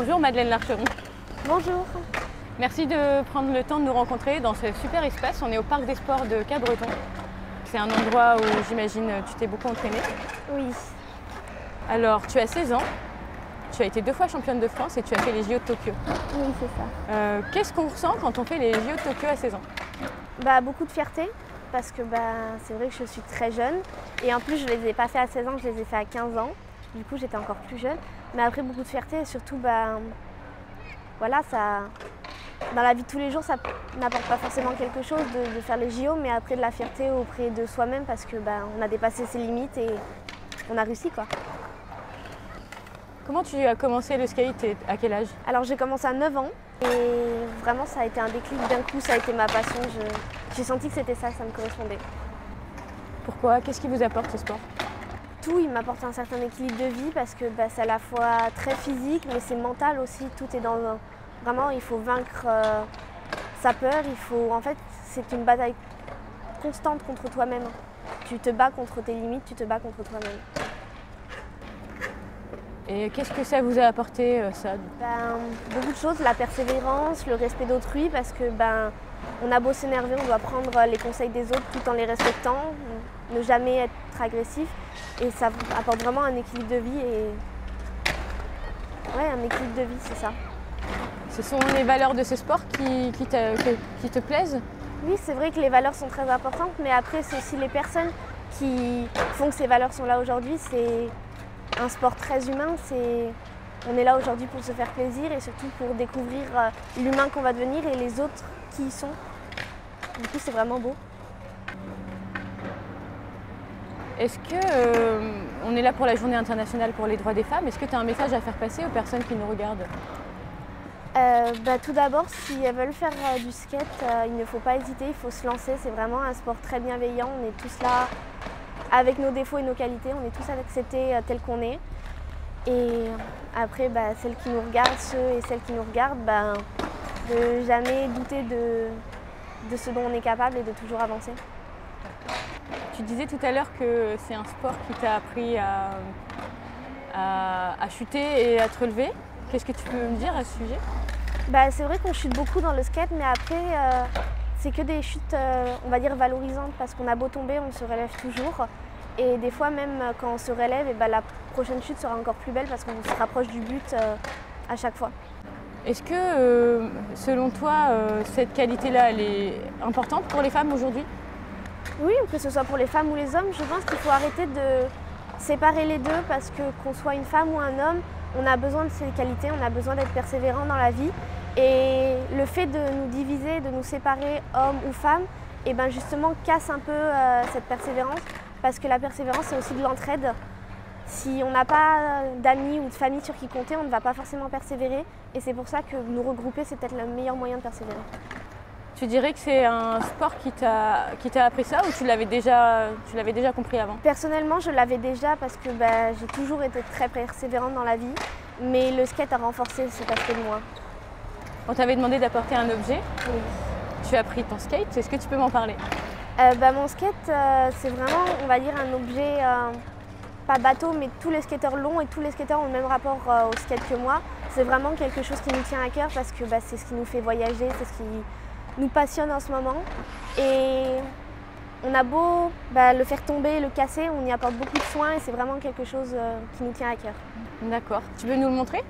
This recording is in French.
Bonjour Madeleine Larcheron. Bonjour. Merci de prendre le temps de nous rencontrer dans ce super espace. On est au Parc des Sports de Capbreton. C'est un endroit où j'imagine tu t'es beaucoup entraînée. Oui. Alors tu as 16 ans, tu as été 2 fois championne de France et tu as fait les JO de Tokyo. Oui, c'est ça. Qu'est-ce qu'on ressent quand on fait les JO de Tokyo à 16 ans? Beaucoup de fierté parce que c'est vrai que je suis très jeune et en plus je les ai pas fait à 16 ans, je les ai fait à 15 ans. Du coup j'étais encore plus jeune. Mais après beaucoup de fierté et surtout voilà, ça, dans la vie de tous les jours ça n'apporte pas forcément quelque chose de faire les JO, mais après de la fierté auprès de soi-même parce que on a dépassé ses limites et on a réussi quoi. Comment tu as commencé le skate et à quel âge? Alors j'ai commencé à 9 ans et vraiment ça a été un déclic d'un coup, ça a été ma passion. J'ai senti que c'était ça me correspondait. Pourquoi? Qu'est-ce qui vous apporte ce sport? Tout, il m'apporte un certain équilibre de vie parce que c'est à la fois très physique mais c'est mental aussi. Tout est dans vraiment il faut vaincre sa peur, en fait c'est une bataille constante contre toi-même. Tu te bats contre tes limites, tu te bats contre toi-même. Et qu'est-ce que ça vous a apporté ça? Beaucoup de choses, la persévérance, le respect d'autrui parce que on a beau s'énerver, on doit prendre les conseils des autres tout en les respectant, ne jamais être agressif et ça apporte vraiment un équilibre de vie un équilibre de vie, c'est ça. Ce sont les valeurs de ce sport qui te plaisent? Oui, c'est vrai que les valeurs sont très importantes, mais après c'est aussi les personnes qui font que ces valeurs sont là aujourd'hui. C'est un sport très humain, on est là aujourd'hui pour se faire plaisir et surtout pour découvrir l'humain qu'on va devenir et les autres qui y sont. Du coup, c'est vraiment beau. Est-ce que, on est là pour la Journée internationale pour les droits des femmes, est-ce que tu as un message à faire passer aux personnes qui nous regardent? Tout d'abord, si elles veulent faire du skate, il ne faut pas hésiter, il faut se lancer. C'est vraiment un sport très bienveillant, on est tous là avec nos défauts et nos qualités, on est tous acceptés tels qu'on est. Et après, celles qui nous regardent, ceux et celles qui nous regardent, de jamais douter de ce dont on est capable et de toujours avancer. Tu disais tout à l'heure que c'est un sport qui t'a appris à chuter et à te relever. Qu'est-ce que tu peux me dire à ce sujet? C'est vrai qu'on chute beaucoup dans le skate, mais après, c'est que des chutes, on va dire, valorisantes, parce qu'on a beau tomber, on se relève toujours. Et des fois, même quand on se relève, la prochaine chute sera encore plus belle parce qu'on se rapproche du but à chaque fois. Est-ce que, selon toi, cette qualité-là, elle est importante pour les femmes aujourd'hui? Oui, que ce soit pour les femmes ou les hommes, je pense qu'il faut arrêter de séparer les deux parce que qu'on soit une femme ou un homme, on a besoin de ces qualités, on a besoin d'être persévérant dans la vie. Et le fait de nous diviser, de nous séparer, hommes ou femmes, justement casse un peu cette persévérance parce que la persévérance, c'est aussi de l'entraide. Si on n'a pas d'amis ou de famille sur qui compter, on ne va pas forcément persévérer. Et c'est pour ça que nous regrouper, c'est peut-être le meilleur moyen de persévérer. Tu dirais que c'est un sport qui t'a appris ça ou tu l'avais déjà compris avant? Personnellement, je l'avais déjà parce que j'ai toujours été très persévérante dans la vie, mais le skate a renforcé cet aspect de moi. On t'avait demandé d'apporter un objet. Oui. Tu as pris ton skate, est-ce que tu peux m'en parler? Mon skate, c'est vraiment, on va dire, un objet, pas bateau, mais tous les skateurs l'ont et tous les skateurs ont le même rapport au skate que moi. C'est vraiment quelque chose qui nous tient à cœur parce que c'est ce qui nous fait voyager, c'est ce qui nous passionne en ce moment. Et on a beau le faire tomber, le casser, on y apporte beaucoup de soins et c'est vraiment quelque chose qui nous tient à cœur. D'accord. Tu veux nous le montrer?